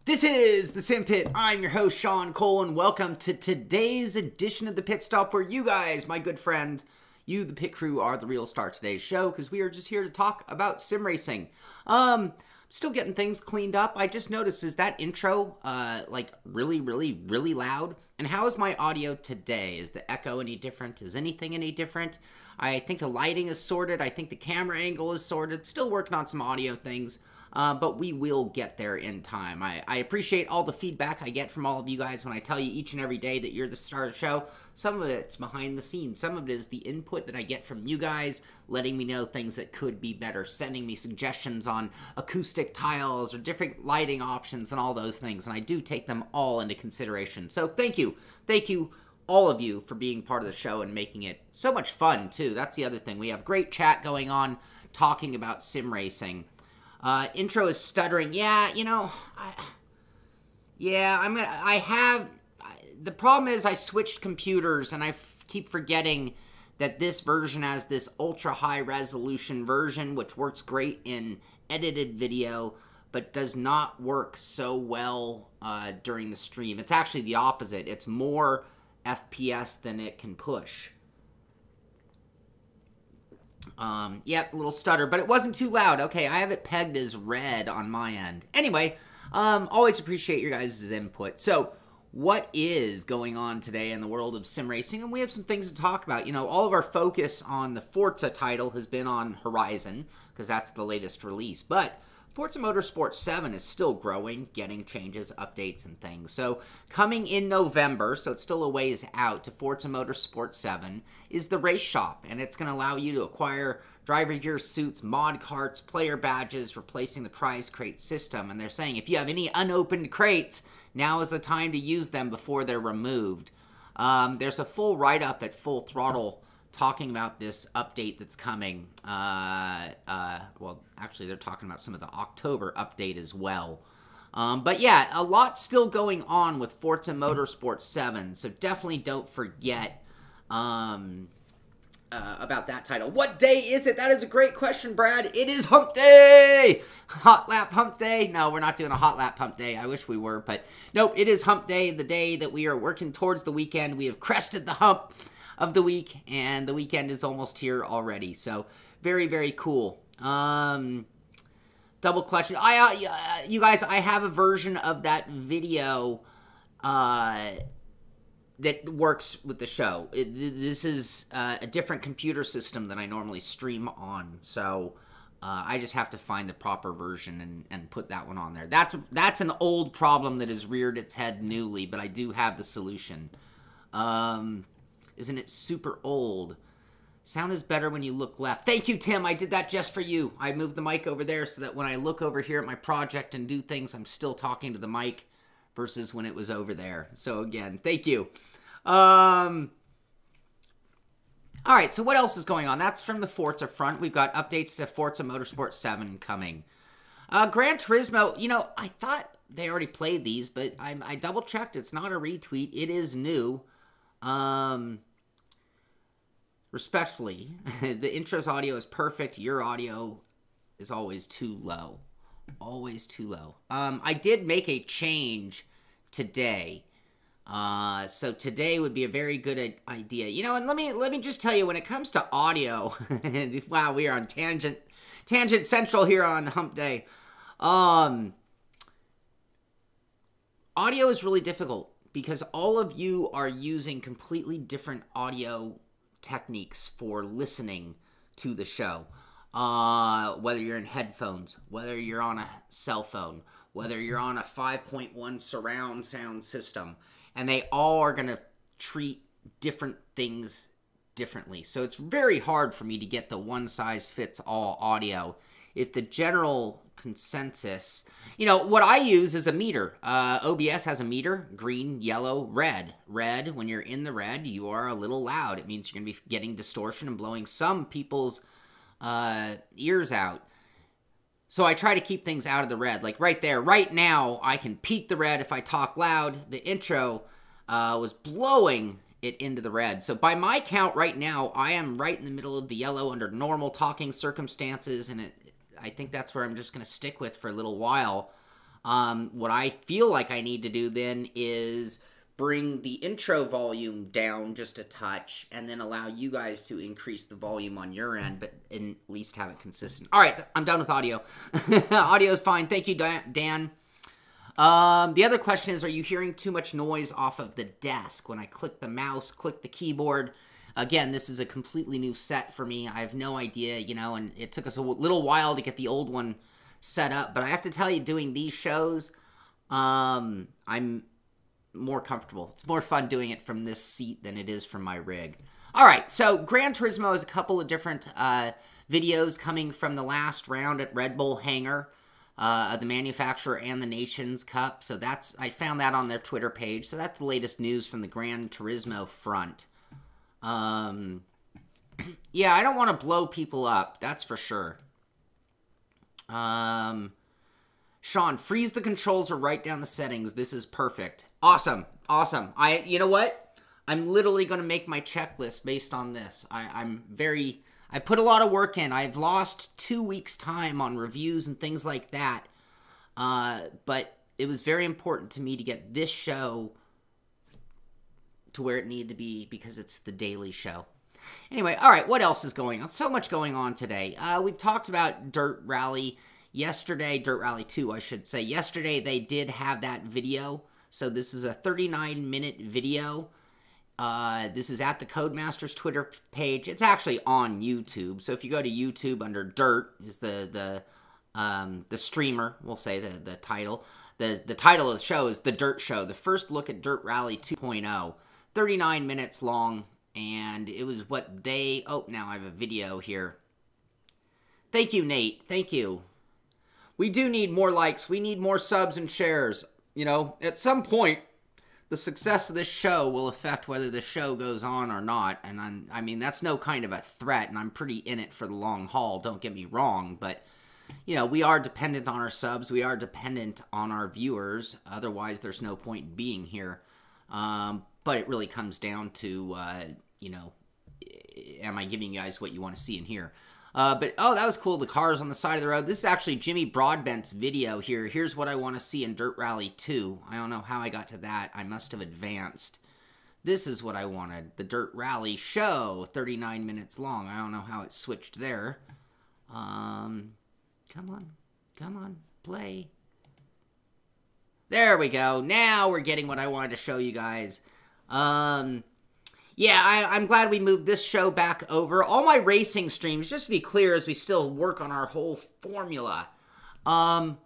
This is the Simpit. I'm your host, Sean Cole, and welcome to today's edition of the Pit Stop, where you guys, my good friend, you, the pit crew, are the real star of today's show, because we are just here to talk about sim racing. Still getting things cleaned up. I just noticed, is that intro, really loud? And how is my audio today? Is the echo any different? Is anything any different? I think the lighting is sorted. I think the camera angle is sorted. Still working on some audio things. But we will get there in time. I appreciate all the feedback I get from all of you guys when I tell you each and every day that you're the star of the show. Some of it's behind the scenes. Some of it is the input that I get from you guys, letting me know things that could be better, sending me suggestions on acoustic tiles or different lighting options and all those things. And I do take them all into consideration. So thank you. Thank you, all of you, for being part of the show and making it so much fun, too. That's the other thing. We have great chat going on, talking about sim racing. Intro is stuttering. Yeah, you know, the problem is I switched computers and I keep forgetting that this version has this ultra high resolution version, which works great in edited video, but does not work so well during the stream. It's actually the opposite. It's more FPS than it can push. Yep, a little stutter, but it wasn't too loud. Okay, I have it pegged as red on my end. Anyway, always appreciate your guys' input. So, what is going on today in the world of sim racing? And we have some things to talk about. You know, all of our focus on the Forza title has been on Horizon, because that's the latest release. But Forza Motorsport 7 is still growing, getting changes, updates, and things. So, coming in November, so it's still a ways out, to Forza Motorsport 7, is the Race Shop. And it's going to allow you to acquire driver gear suits, mod carts, player badges, replacing the prize crate system. And they're saying if you have any unopened crates, now is the time to use them before they're removed. There's a full write-up at Full Throttle talking about this update that's coming. Well, actually, they're talking about some of the October update as well. But yeah, a lot still going on with Forza Motorsport 7, so definitely don't forget about that title. What day is it? That is a great question, Brad. It is Hump Day! Hotlap Hump Day. No, we're not doing a Hotlap Hump Day. I wish we were, but nope, it is Hump Day, the day that we are working towards the weekend. We have crested the hump of the week, and the weekend is almost here already. So very, very cool. Double clutch. You guys, I have a version of that video that works with the show. This is a different computer system than I normally stream on, so I just have to find the proper version and put that one on there. That's an old problem that has reared its head newly, but I do have the solution. Isn't it super old? Sound is better when you look left. Thank you, Tim. I did that just for you. I moved the mic over there so that when I look over here at my project and do things, I'm still talking to the mic versus when it was over there. So again, thank you. All right, so what else is going on? That's from the Forza front. We've got updates to Forza Motorsport 7 coming. Gran Turismo, you know, I thought they already played these, but I double-checked. It's not a retweet. It is new. Respectfully, the intro's audio is perfect. Your audio is always too low. Always too low. I did make a change today. So today would be a very good idea. You know, and let me just tell you, when it comes to audio, wow, we are on tangent central here on Hump Day. Audio is really difficult, because all of you are using completely different audio techniques for listening to the show. Whether you're in headphones, whether you're on a cell phone, whether you're on a 5.1 surround sound system, and they all are going to treat different things differently. So it's very hard for me to get the one-size-fits-all audio. If the general consensus, you know, what I use is a meter. OBS has a meter: green, yellow, red. Red, when you're in the red, you are a little loud. It means you're going to be getting distortion and blowing some people's ears out. So I try to keep things out of the red. Like right there, right now, I can peak the red if I talk loud. The intro was blowing it into the red. So by my count right now, I am right in the middle of the yellow under normal talking circumstances, and I think that's where I'm just going to stick with for a little while. What I feel like I need to do then is bring the intro volume down just a touch and then allow you guys to increase the volume on your end, but at least have it consistent. All right, I'm done with audio. Audio is fine. Thank you, Dan. The other question is, are you hearing too much noise off of the desk when I click the mouse, click the keyboard? Again, this is a completely new set for me. I have no idea, you know, and it took us a little while to get the old one set up. But I have to tell you, doing these shows, I'm more comfortable. It's more fun doing it from this seat than it is from my rig. All right, so Gran Turismo has a couple of different videos coming from the last round at Red Bull Hangar, the manufacturer and the Nations Cup. So I found that on their Twitter page. So that's the latest news from the Gran Turismo front. Yeah, I don't want to blow people up, that's for sure. Sean, freeze the controls or write down the settings. This is perfect. Awesome. Awesome. You know what? I'm literally going to make my checklist based on this. I put a lot of work in. I've lost 2 weeks' time on reviews and things like that. But it was very important to me to get this show to where it needed to be because it's the daily show. Anyway, all right, what else is going on? So much going on today. We've talked about Dirt Rally yesterday, Dirt Rally 2, I should say. Yesterday, they did have that video. So this was a 39-minute video. This is at the Codemasters Twitter page. It's actually on YouTube. So if you go to YouTube under Dirt is the streamer, we'll say the title. The title of the show is The Dirt Show, the first look at Dirt Rally 2.0. 39 minutes long, and it was what they... Oh, now I have a video here. Thank you, Nate. Thank you. We do need more likes. We need more subs and shares. You know, at some point, the success of this show will affect whether the show goes on or not, and I mean, that's no kind of a threat, and I'm pretty in it for the long haul, don't get me wrong, but... You know, we are dependent on our subs. We are dependent on our viewers. Otherwise, there's no point in being here. But it really comes down to, you know, am I giving you guys what you want to see and hear? But, oh, that was cool. The cars on the side of the road. This is actually Jimmy Broadbent's video here. Here's what I want to see in Dirt Rally 2. I don't know how I got to that. I must have advanced. This is what I wanted. The Dirt Rally show. 39 minutes long. I don't know how it switched there. Come on. Come on. Play. There we go. Now we're getting what I wanted to show you guys. Yeah, I'm glad we moved this show back over. All my racing streams, just to be clear, as we still work on our whole formula, all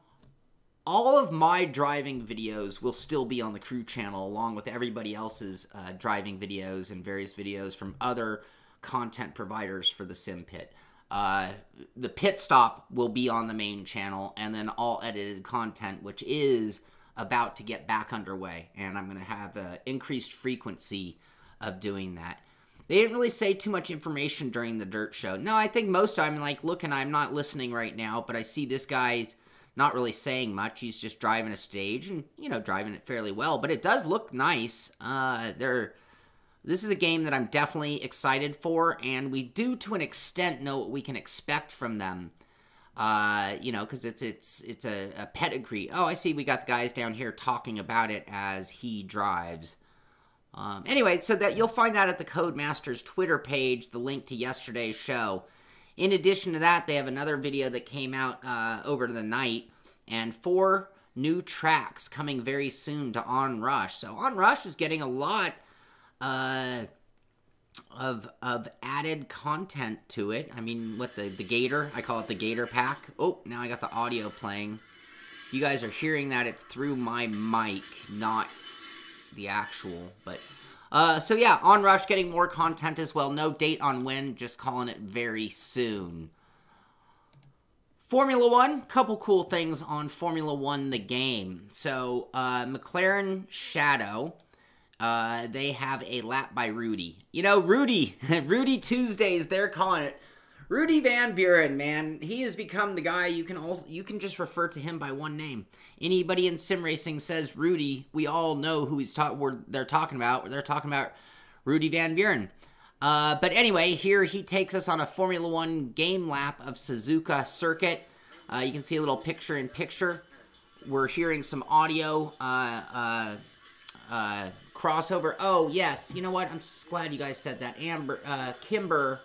of my driving videos will still be on the crew channel, along with everybody else's driving videos and various videos from other content providers for the Sim Pit. The pit stop will be on the main channel, and then all edited content, which is about to get back underway, and I'm going to have an increased frequency of doing that. They didn't really say too much information during the Dirt Show. No, I think most of I'm like, look, and I'm not listening right now, but I see this guy's not really saying much. He's just driving a stage and, you know, driving it fairly well, but it does look nice. This is a game that I'm definitely excited for, and we do, to an extent, know what we can expect from them. You know, because it's a pedigree. Oh, I see we got the guys down here talking about it as he drives. Anyway, so that you'll find that at the Codemasters Twitter page, the link to yesterday's show. In addition to that, they have another video that came out over the night, and 4 new tracks coming very soon to Onrush. So Onrush is getting a lot of added content to it. I mean, what the Gator, I call it the Gator Pack. Oh, now I got the audio playing. You guys are hearing that, it's through my mic, not the actual, but so yeah, Onrush getting more content as well. No date on when, just calling it very soon. Formula One, couple cool things on Formula One the game. So McLaren Shadow, they have a lap by Rudy. You know, Rudy Tuesdays, they're calling it. Rudy Van Buren, man, he has become the guy you can just refer to him by one name. Anybody in sim racing says Rudy, we all know who they're talking about. They're talking about Rudy Van Buren. But anyway, here he takes us on a Formula One game lap of Suzuka Circuit. You can see a little picture-in-picture. we're hearing some audio crossover. Oh, yes. You know what? I'm just glad you guys said that. Kimber,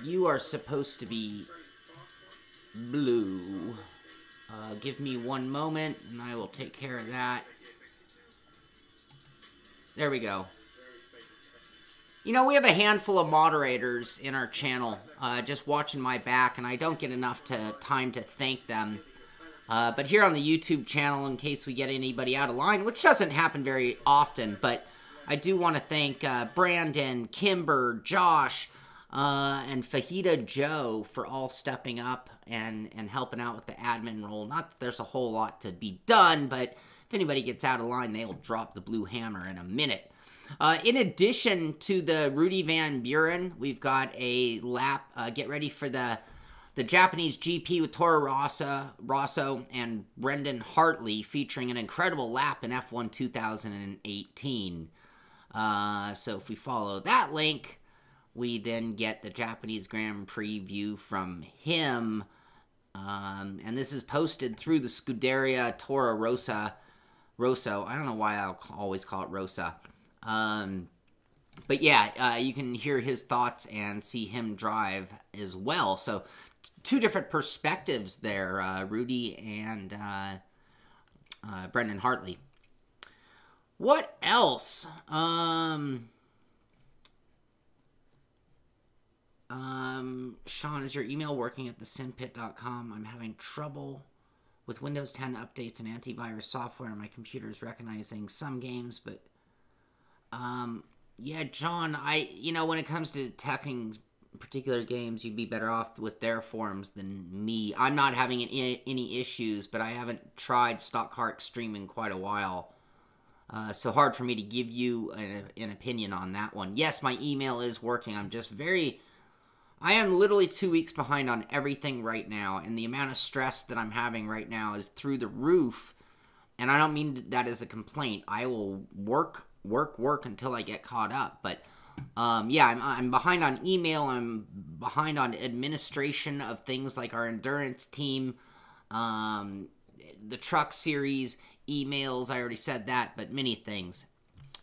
you are supposed to be blue. Give me one moment, and I will take care of that. There we go. You know, we have a handful of moderators in our channel, just watching my back, and I don't get enough time to thank them. But here on the YouTube channel, in case we get anybody out of line, which doesn't happen very often, but I do want to thank Brandon, Kimber, Josh, and Fajita Joe for all stepping up and helping out with the admin role. Not that there's a whole lot to be done, but if anybody gets out of line, they'll drop the blue hammer in a minute. In addition to the Rudy Van Buren, we've got a lap. Get ready for the Japanese GP with Toro Rosso and Brendan Hartley, featuring an incredible lap in F1 2018. So if we follow that link, we then get the Japanese Grand Prix view from him. And this is posted through the Scuderia Toro Rosso. I don't know why I'll always call it Rosa. But yeah, you can hear his thoughts and see him drive as well. So two different perspectives there, Rudy and Brendan Hartley. What else? Sean, is your email working at thesimpit.com? I'm having trouble with Windows 10 updates and antivirus software. My computer is recognizing some games, but yeah, John, when it comes to attacking particular games, you'd be better off with their forums than me. I'm not having any issues, but I haven't tried Stock Car Extreme in quite a while. So hard for me to give you an opinion on that one. Yes, my email is working. I am literally 2 weeks behind on everything right now, and the amount of stress that I'm having right now is through the roof, and I don't mean that as a complaint. I will work until I get caught up, but yeah, I'm behind on email. I'm behind on administration of things like our endurance team, the truck series, emails. I already said that, but many things.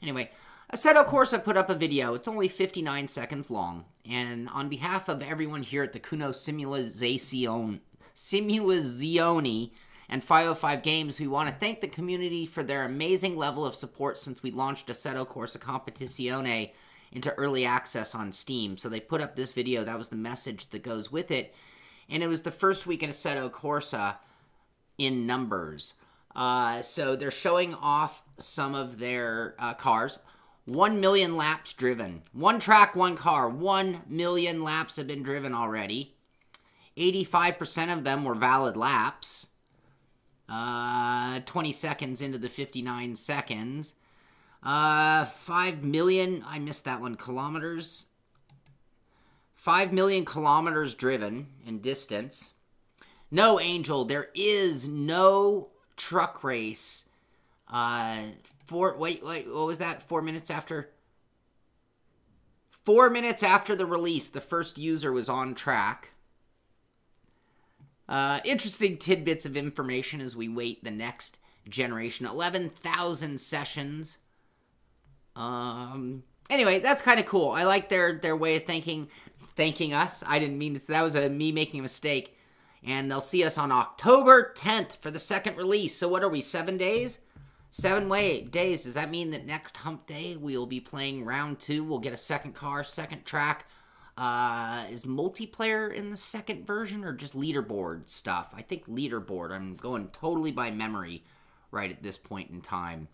Anyway, Assetto Corsa put up a video. It's only 59 seconds long, and on behalf of everyone here at the Kuno Simulazione and 505 Games, we want to thank the community for their amazing level of support since we launched Assetto Corsa Competizione into early access on Steam. So they put up this video. That was the message that goes with it. And it was the first week in Assetto Corsa in numbers. So they're showing off some of their cars. 1 million laps driven. One track, one car. 1 million laps have been driven already. 85% of them were valid laps. 20 seconds into the 59 seconds. 5 million, I missed that one, kilometers. 5 million kilometers driven in distance. No, Angel, there is no truck race. Wait, what was that? 4 minutes after? 4 minutes after the release, the first user was on track. Interesting tidbits of information as we wait the next generation. 11,000 sessions. Anyway, that's kind of cool. I like their way of thanking us. I didn't mean this. That was me making a mistake. And they'll see us on October 10th for the second release. So what are we, 7 days? 7 days. Does that mean that next hump day we'll be playing round 2? We'll get a second car, second track. Is multiplayer in the second version or just leaderboard stuff? I think leaderboard. I'm going totally by memory right at this point in time.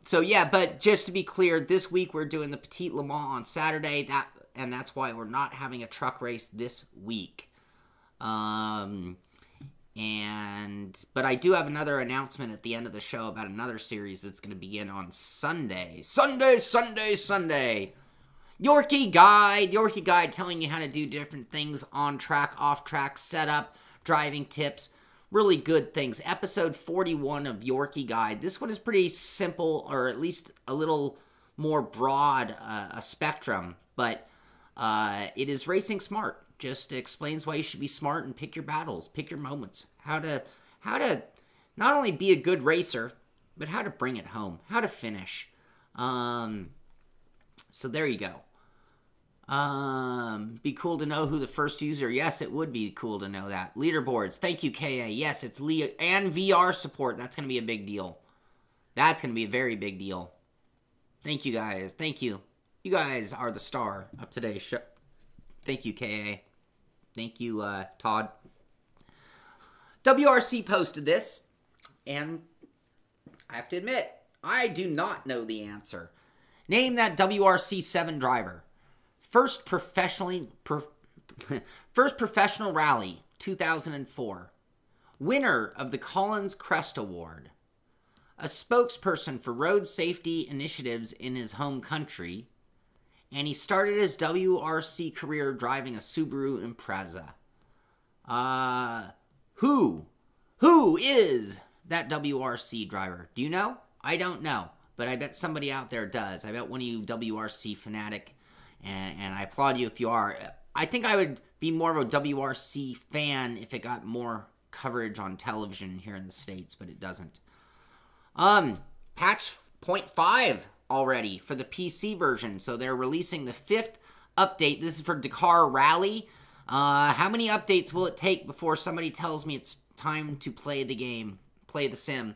So yeah, but just to be clear, this week we're doing the Petit Le Mans on Saturday, and that's why we're not having a truck race this week. But I do have another announcement at the end of the show about another series that's going to begin on Sunday. Sunday! Yorkie Guide telling you how to do different things on track, off track, setup, driving tips, really good things. Episode 41 of Yorkie Guide. This one is pretty simple, or at least a little more broad a spectrum, but it is racing smart. Just explains why you should be smart and pick your battles, pick your moments, how to not only be a good racer, but how to bring it home, how to finish. So there you go. Be cool to know who the first user. Yes, it would be cool to know that. Leaderboards. Thank you, KA. Yes, it's Leo and VR support. That's going to be a big deal. That's going to be a very big deal. Thank you, guys. Thank you. You guys are the star of today's show. Thank you, KA. Thank you, Todd. WRC posted this, and I have to admit, I do not know the answer. Name that WRC 7 driver. First professional rally, 2004. Winner of the Collins Crest Award. A spokesperson for road safety initiatives in his home country. And he started his WRC career driving a Subaru Impreza. Who is that WRC driver? Do you know? I don't know. But I bet somebody out there does. I bet one of you WRC fanatic, and I applaud you if you are. I think I would be more of a WRC fan if it got more coverage on television here in the States, but it doesn't. Patch 0.5 already for the PC version, so they're releasing the 5th update. This is for Dakar Rally. How many updates will it take before somebody tells me it's time to play the game, play the sim?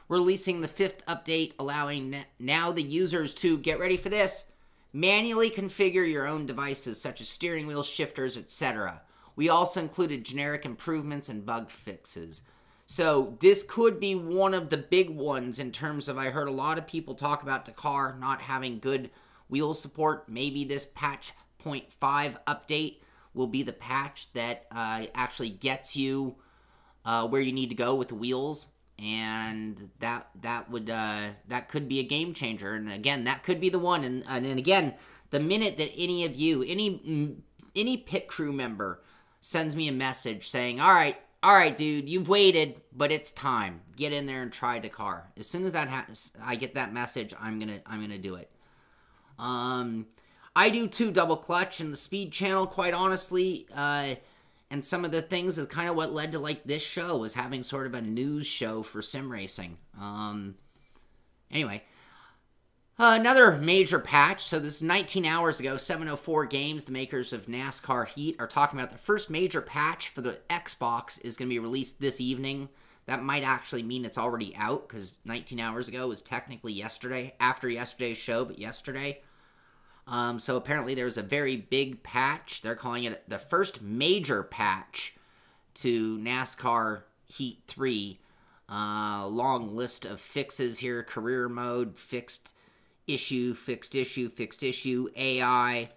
Releasing the 5th update, allowing now the users to, get ready for this, manually configure your own devices such as steering wheel, shifters, etc. We also included generic improvements and bug fixes. So this could be one of the big ones in terms of, I heard a lot of people talk about Dakar not having good wheel support. Maybe this patch 0.5 update will be the patch that actually gets you where you need to go with the wheels. And that could be a game changer. And again, that could be the one. And again, the minute that any of you, any pit crew member sends me a message saying, all right, dude, you've waited, but it's time. Get in there and try Dakar. As soon as that happens, I get that message, I'm gonna do it. I do too, double clutch and the speed channel, quite honestly. And some of the things is kind of what led to like this show, was having sort of a news show for sim racing. Anyway, another major patch. So this is 19 hours ago, 704 Games, the makers of NASCAR Heat, are talking about the first major patch for the Xbox is going to be released this evening. That might actually mean it's already out, because 19 hours ago was technically yesterday, after yesterday's show, but yesterday. So apparently there was a very big patch. They're calling it the first major patch to NASCAR Heat 3. Long list of fixes here. Career mode, fixed issue, AI.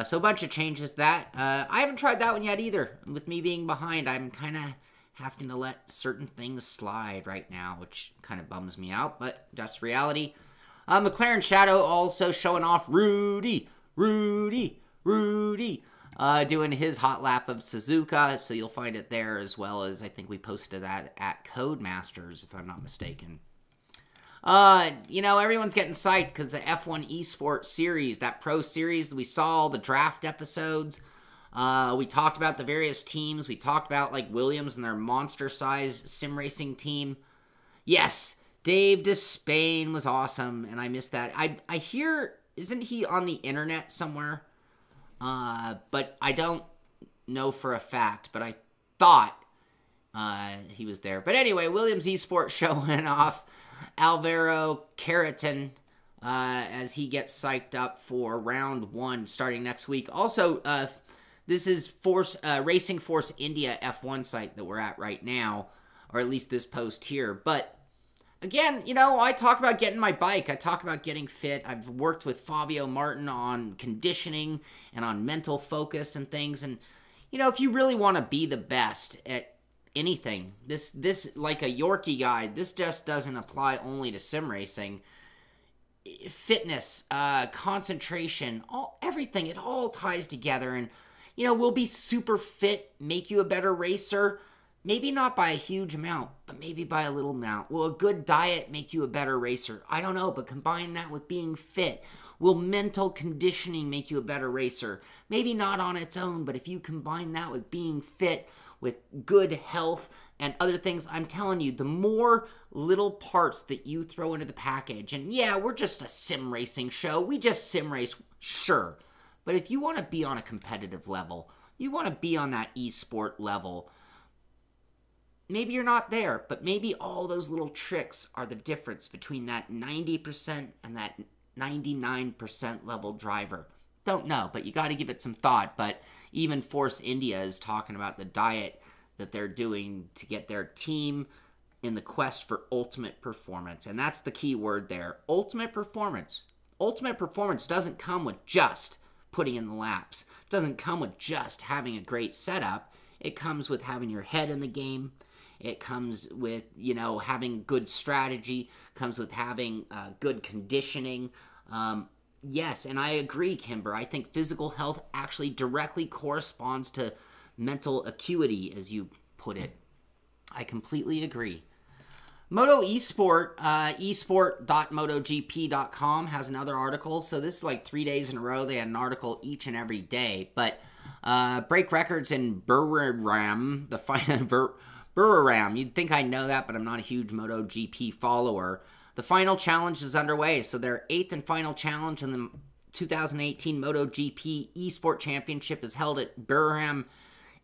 So a bunch of changes to that. I haven't tried that one yet either. With me being behind, I'm kind of having to let certain things slide right now, which kind of bums me out, but that's reality. McLaren Shadow also showing off Rudy, doing his hot lap of Suzuka, so you'll find it there, as well as I think we posted that at Codemasters, if I'm not mistaken. You know, everyone's getting psyched because the F1 eSport series, that pro series, we saw all the draft episodes. We talked about the various teams. We talked about, like, Williams and their monster-sized sim racing team. Yes, Dave Despain was awesome, and I missed that. I hear, isn't he on the internet somewhere? But I don't know for a fact, but I thought he was there. But anyway, Williams eSport showing off Alvaro Carreton as he gets psyched up for round 1 starting next week. Also, this is Racing Force India F1 site that we're at right now, or at least this post here. But again, you know, I talk about getting my bike. I talk about getting fit. I've worked with Fabio Martin on conditioning and on mental focus and things. And, you know, if you really want to be the best at anything, this like a Yorkie guide, this just doesn't apply only to sim racing. Fitness, concentration, everything, it all ties together. And, you know, we'll be super fit, make you a better racer. Maybe not by a huge amount, but maybe by a little amount. Will a good diet make you a better racer? I don't know, but combine that with being fit. Will mental conditioning make you a better racer? Maybe not on its own, but if you combine that with being fit, with good health, and other things, I'm telling you, the more little parts that you throw into the package, and yeah, we're just a sim racing show. We just sim race, sure. But if you want to be on a competitive level, you want to be on that eSport level, maybe you're not there, but maybe all those little tricks are the difference between that 90% and that 99% level driver. Don't know, but you got to give it some thought. But even Force India is talking about the diet that they're doing to get their team in the quest for ultimate performance. And that's the key word there, ultimate performance. Ultimate performance doesn't come with just putting in the laps. It doesn't come with just having a great setup. It comes with having your head in the game. It comes with, you know, having good strategy. It comes with having good conditioning. Yes, and I agree, Kimber. I think physical health actually directly corresponds to mental acuity, as you put it. I completely agree. Moto eSport, eSport.motogp.com has another article. So this is like 3 days in a row. They had an article each and every day. But break records in Buriram, the final Buriram. You'd think I know that, but I'm not a huge MotoGP follower. The final challenge is underway. So their 8th and final challenge in the 2018 MotoGP eSport Championship is held at Buriram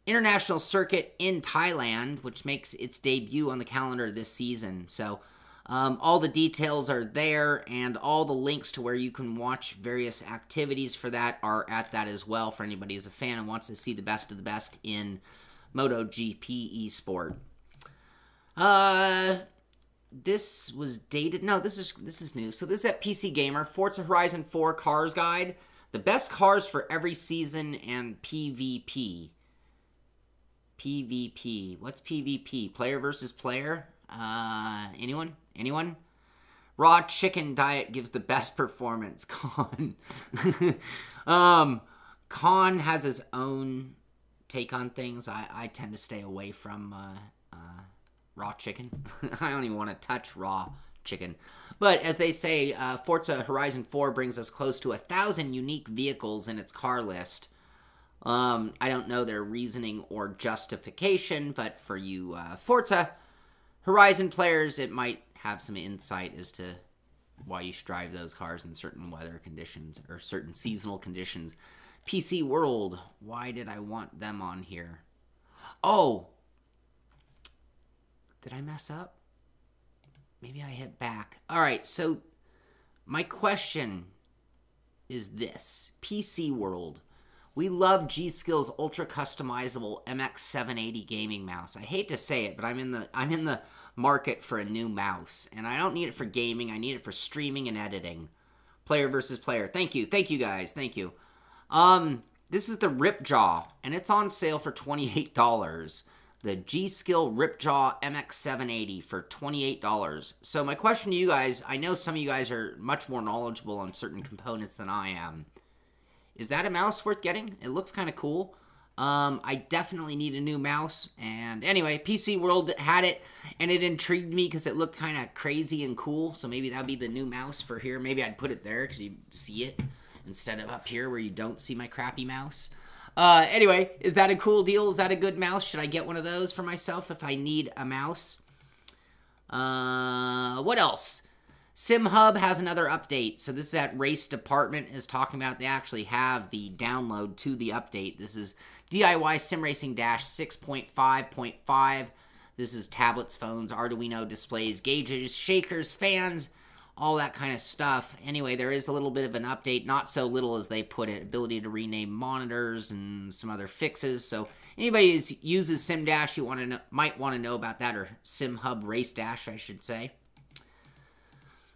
International Circuit in Thailand, which makes its debut on the calendar this season. So all the details are there, and all the links to where you can watch various activities for that are at that as well for anybody who's a fan and wants to see the best of the best in MotoGP eSport. This was dated. No, this is new. So this is at PC Gamer. Forza Horizon 4 Cars Guide. The best cars for every season and PvP. PvP. What's PvP? Player versus player? Anyone? Anyone? Raw chicken diet gives the best performance. Con. Con has his own take on things. I tend to stay away from raw chicken. I don't even want to touch raw chicken. But as they say, Forza Horizon 4 brings us close to 1,000 unique vehicles in its car list. I don't know their reasoning or justification, but for you Forza Horizon players, it might have some insight as to why you should drive those cars in certain weather conditions or certain seasonal conditions. PC World, why did I want them on here? Oh! Did I mess up? Maybe I hit back. Alright, so my question is this. PC World. We love G-Skill's ultra customizable MX780 gaming mouse. I hate to say it, but I'm in the market for a new mouse, and I don't need it for gaming. I need it for streaming and editing. Player versus player. Thank you guys. Thank you. This is the Ripjaw, and it's on sale for $28. The G-Skill Ripjaw MX780 for $28. So my question to you guys, I know some of you guys are much more knowledgeable on certain components than I am. Is that a mouse worth getting? It looks kind of cool. I definitely need a new mouse. And anyway, PC World had it, and it intrigued me because it looked kind of crazy and cool. So maybe that'd be the new mouse for here. Maybe I'd put it there because you see it instead of up here where you don't see my crappy mouse. Anyway, is that a cool deal? Is that a good mouse? Should I get one of those for myself if I need a mouse? What else? SimHub has another update. So this is that Race Department is talking about. They actually have the download to the update. This is DIY Sim Racing Dash 6.5.5. This is tablets, phones, Arduino displays, gauges, shakers, fans, all that kind of stuff. Anyway, there is a little bit of an update, not so little as they put it. Ability to rename monitors and some other fixes. So anybody who uses SimDash, you might want to know about that, or SimHub Race Dash, I should say.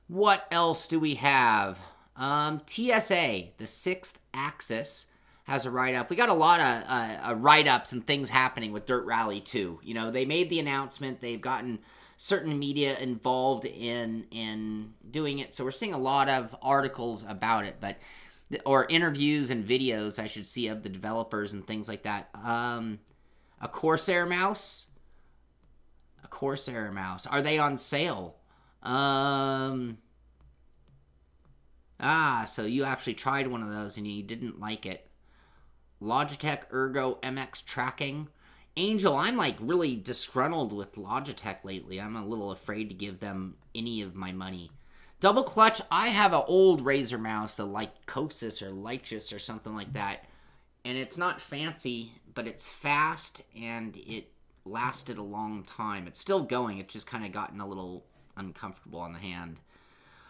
What else do we have? TSA, the Sixaxis, has a write-up. We got a lot of write-ups and things happening with Dirt Rally 2. You know, they made the announcement. They've gotten certain media involved in doing it. So we're seeing a lot of articles about it, or interviews and videos, I should see, of the developers and things like that. A Corsair mouse. A Corsair mouse. Are they on sale? So you actually tried one of those and you didn't like it. Logitech Ergo MX tracking. Angel, I'm like really disgruntled with Logitech lately. I'm a little afraid to give them any of my money. Double clutch, I have an old Razer mouse, the Lycosis or Lychus or something like that. And it's not fancy, but it's fast and it lasted a long time. It's still going, it's just kind of gotten a little uncomfortable on the hand.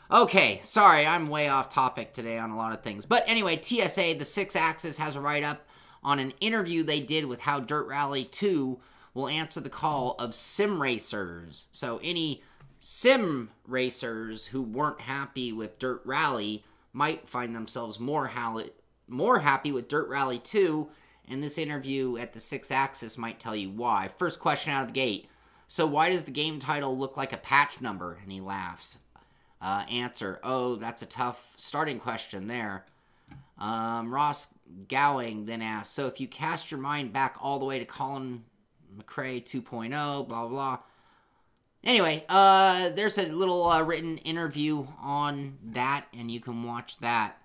Okay, sorry, I'm way off topic today on a lot of things. But anyway, TSA, the Sixaxis, has a write-up on an interview they did with how Dirt Rally 2 will answer the call of sim racers. So any sim racers who weren't happy with Dirt Rally might find themselves more happy with Dirt Rally 2, and this interview at the Sixaxis might tell you why. First question out of the gate. So why does the game title look like a patch number? And he laughs. Answer, oh, that's a tough starting question there. Ross Gowing then asks, so if you cast your mind back all the way to Colin McRae 2.0, blah, blah. Anyway, there's a little written interview on that, and you can watch that.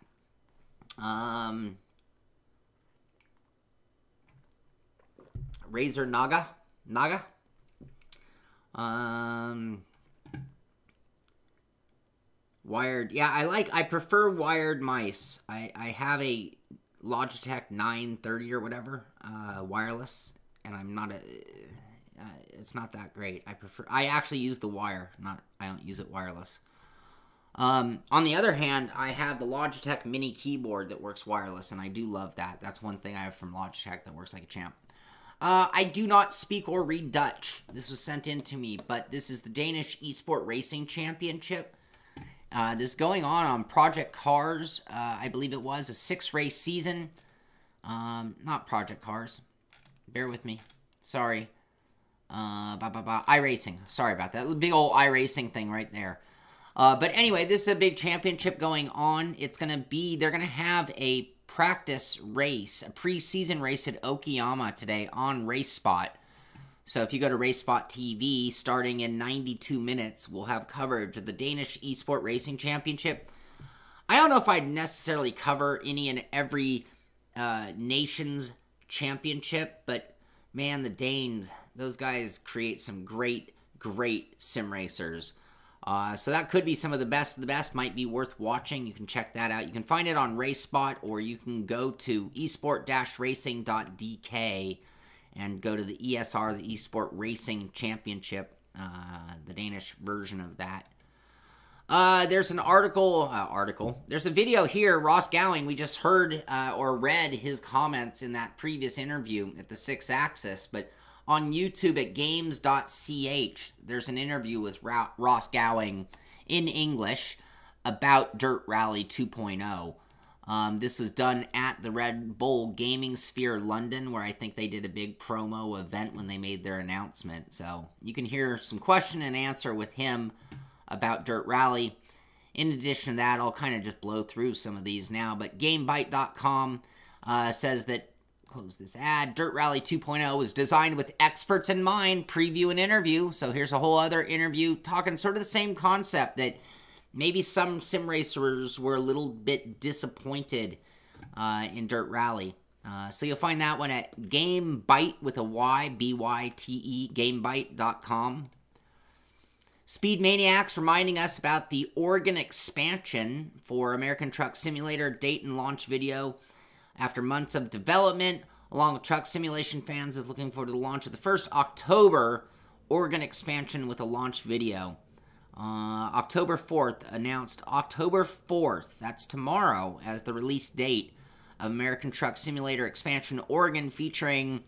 Razer Naga? Wired. Yeah, I prefer wired mice. I have a Logitech 930 or whatever, wireless, and I'm not it's not that great. I actually use the wire, I don't use it wireless. On the other hand, I have the Logitech mini keyboard that works wireless, and I do love that. That's one thing I have from Logitech that works like a champ. I do not speak or read Dutch. This was sent in to me, but this is the Danish eSport Racing Championship. This is going on Project Cars. I believe it was a 6-race season. Not Project Cars. Bear with me. Sorry. iRacing. Sorry about that. Big old iRacing thing right there. But anyway, this is a big championship going on. It's going to be, they're going to have a practice race, a preseason race at Okayama today on RaceSpot. So if you go to RaceSpot TV, starting in 92 minutes, we'll have coverage of the Danish eSport Racing Championship. I don't know if I'd necessarily cover any and every nation's championship, but man, the Danes, those guys create some great sim racers. So that could be some of the best might be worth watching. You can check that out. You can find it on RaceSpot, or you can go to esport-racing.dk and go to the ESR, the eSport Racing Championship, the Danish version of that. There's an There's a video here. Ross Gowing, we just heard or read his comments in that previous interview at the Sixaxis, but on YouTube at games.ch, there's an interview with Ross Gowing in English about Dirt Rally 2.0. This was done at the Red Bull Gaming Sphere London, where I think they did a big promo event when they made their announcement. So you can hear some question and answer with him about Dirt Rally. In addition to that, I'll kind of just blow through some of these now, but GameBite.com says that, close this ad, Dirt Rally 2.0 was designed with experts in mind, preview and interview. So here's a whole other interview talking sort of the same concept, that maybe some sim racers were a little bit disappointed in Dirt Rally. So you'll find that one at GameBite with a Y, B-Y-T-E, GameBite.com. Speed Maniacs reminding us about the Oregon expansion for American Truck Simulator date and launch video. After months of development, along with Truck Simulation fans is looking forward to the launch of the first October Oregon expansion with a launch video. October 4th, announced October 4th, that's tomorrow, as the release date of American Truck Simulator Expansion Oregon, featuring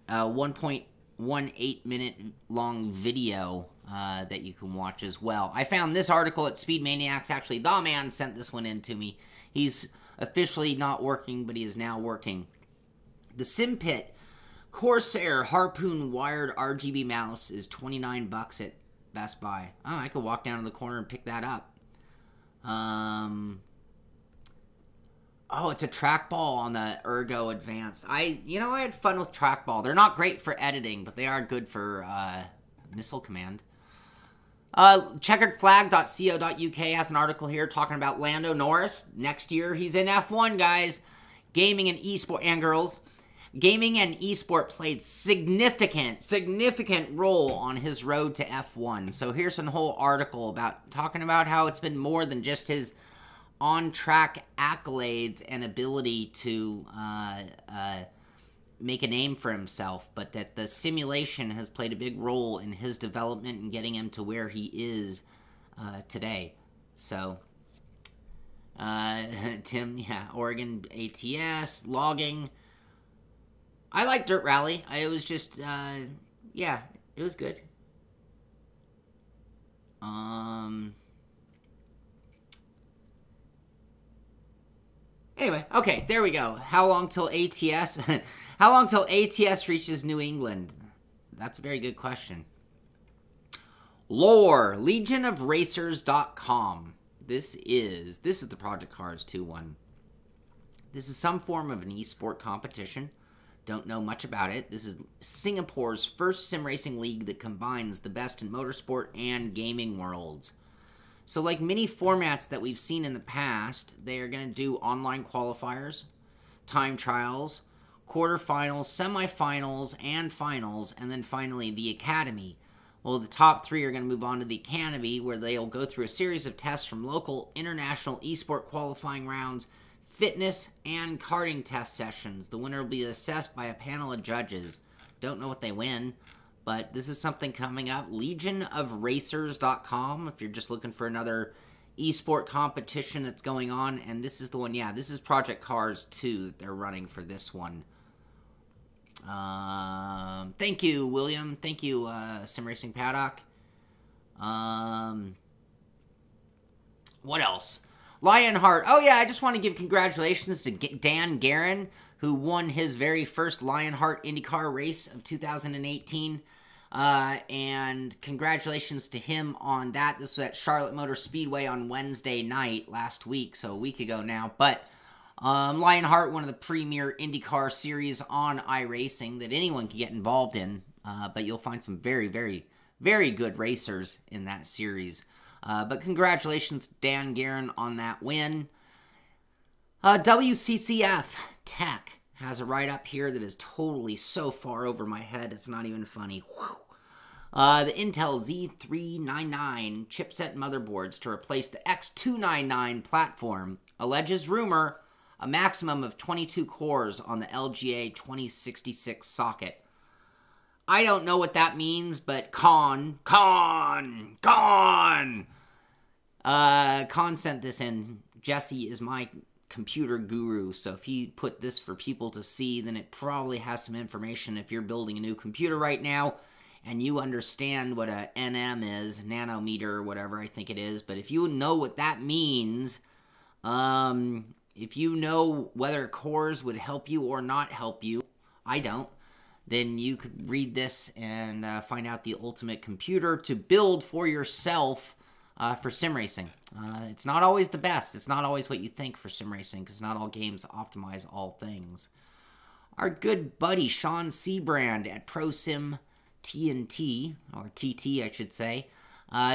a 1.18 minute long video that you can watch as well. I found this article at Speed Maniacs. Actually, the man sent this one in to me. He's officially not working, but he is now working. The Simpit Corsair Harpoon Wired RGB mouse is $29 at Best Buy. Oh, I could walk down to the corner and pick that up. Oh, it's a trackball on the Ergo Advanced. I had fun with trackball. They're not great for editing, but they are good for missile command. Checkeredflag.co.uk has an article here talking about Lando Norris. Next year, he's in F1, guys. gaming and eSport, and girls, gaming and eSport played significant role on his road to F1. So here's a whole article talking about how it's been more than just his on-track accolades and ability to make a name for himself, but that the simulation has played a big role in his development and getting him to where he is today. So, Tim, yeah, Oregon ATS, logging. I like Dirt Rally. It was just, yeah, it was good. Anyway, okay, there we go. How long till ATS? How long till ATS reaches New England? That's a very good question. Lore, legionofracers.com. This is the Project Cars 2 one. This is some form of an eSport competition. Don't know much about it. This is Singapore's first sim racing league that combines the best in motorsport and gaming worlds. So like many formats that we've seen in the past, they are going to do online qualifiers, time trials, quarterfinals, semifinals, and finals, and then finally the Academy. Well, the top 3 are going to move on to the Academy, where they'll go through a series of tests from local, international eSport qualifying rounds, fitness, and karting test sessions. The winner will be assessed by a panel of judges. Don't know what they win, but this is something coming up. Legionofracers.com, if you're just looking for another eSport competition that's going on. And this is the one, yeah, this is Project Cars 2 that they're running for this one. Thank you, William. Thank you, Sim Racing Paddock. What else? Lionheart. Oh, yeah, I just want to give congratulations to Dan Guerin, who won his very first Lionheart IndyCar race of 2018. And congratulations to him on that. This was at Charlotte Motor Speedway on Wednesday night last week, so a week ago now. But Lionheart, one of the premier IndyCar series on iRacing that anyone can get involved in. But you'll find some very, very, very good racers in that series. But congratulations, Dan Guerin, on that win. WCCF Tech has a write-up here that is totally so far over my head, it's not even funny. The Intel Z399 chipset motherboards to replace the X299 platform alleges rumor a maximum of 22 cores on the LGA 2066 socket. I don't know what that means, but Con sent this in. Jesse is my computer guru, so if he put this for people to see, then it probably has some information. If you're building a new computer right now, and you understand what a NM is, nanometer or whatever I think it is, but if you know what that means, if you know whether cores would help you or not help you, I don't, then you could read this and find out the ultimate computer to build for yourself for sim racing. It's not always the best. It's not always what you think for sim racing, because not all games optimize all things. Our good buddy Sean Seabrand at ProSim TNT, or TT I should say,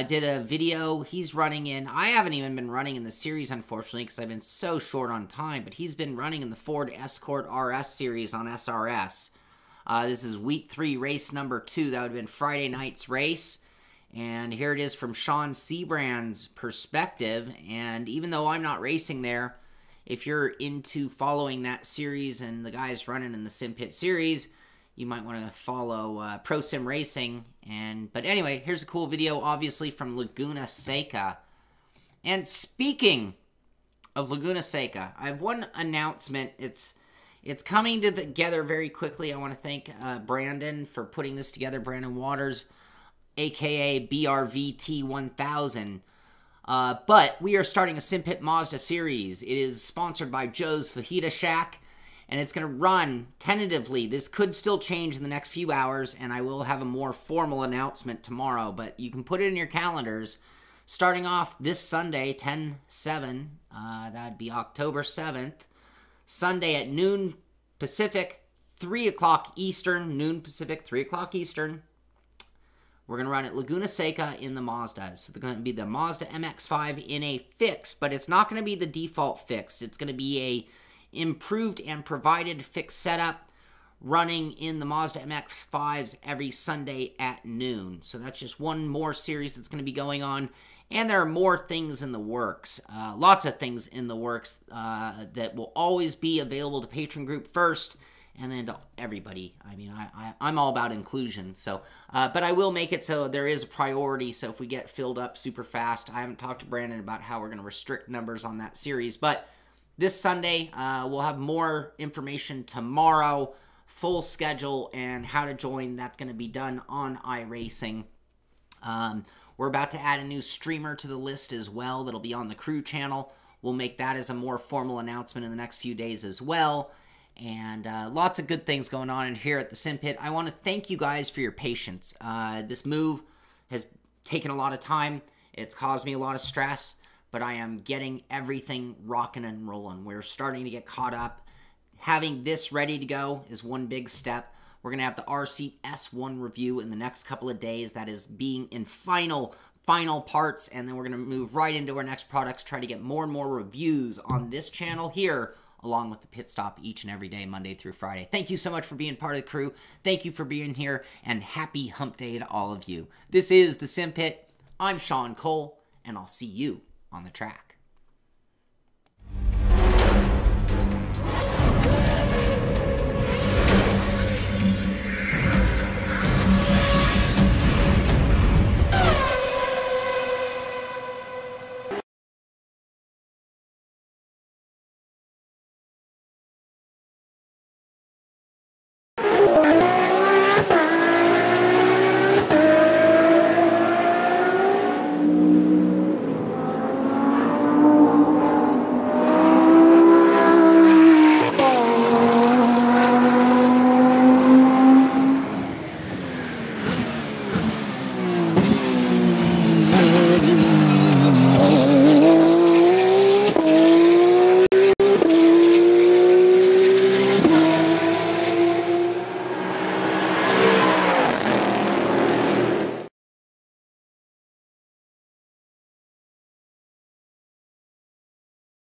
did a video. He's running in, I haven't even been running in the series unfortunately because I've been so short on time, but he's been running in the Ford Escort RS series on SRS. This is week 3, race number 2. That would have been Friday night's race. And here it is from Sean Seabrand's perspective. And even though I'm not racing there, if you're into following that series and the guys running in the Simpit series, you might want to follow Pro Sim Racing. But anyway, here's a cool video, obviously, from Laguna Seca. And speaking of Laguna Seca, I have one announcement. It's coming together very quickly. I want to thank Brandon for putting this together, Brandon Waters, a.k.a. BRVT1000. But we are starting a Simpit Mazda series. It is sponsored by Joe's Fajita Shack, and it's going to run tentatively. This could still change in the next few hours, and I will have a more formal announcement tomorrow, but you can put it in your calendars. Starting off this Sunday, 10/7, that would be October 7th, Sunday at noon Pacific, 3 o'clock Eastern, noon Pacific, 3 o'clock Eastern. We're going to run at Laguna Seca in the Mazdas. So they're going to be the Mazda MX-5 in a fix, but it's not going to be the default fixed. It's going to be improved and provided fixed setup running in the Mazda MX-5s every Sunday at noon. So that's just one more series that's going to be going on. And there are more things in the works, lots of things in the works that will always be available to Patreon group first, and then to everybody. I mean, I'm all about inclusion, so but I will make it so there is a priority. So if we get filled up super fast, I haven't talked to Brandon about how we're going to restrict numbers on that series, but this Sunday we'll have more information tomorrow, full schedule, and how to join. That's going to be done on iRacing. We're about to add a new streamer to the list as well that'll be on the crew channel. We'll make that as a more formal announcement in the next few days as well. And lots of good things going on in here at the Simpit. I want to thank you guys for your patience. This move has taken a lot of time. It's caused me a lot of stress, but I am getting everything rocking and rolling. We're starting to get caught up. Having this ready to go is one big step. We're going to have the RC S1 review in the next couple of days. That is being in final parts, and then we're going to move right into our next products, try to get more and more reviews on this channel here, along with the pit stop each and every day, Monday through Friday. Thank you so much for being part of the crew. Thank you for being here, and happy hump day to all of you. This is the Simpit. I'm Sean Cole, and I'll see you on the track.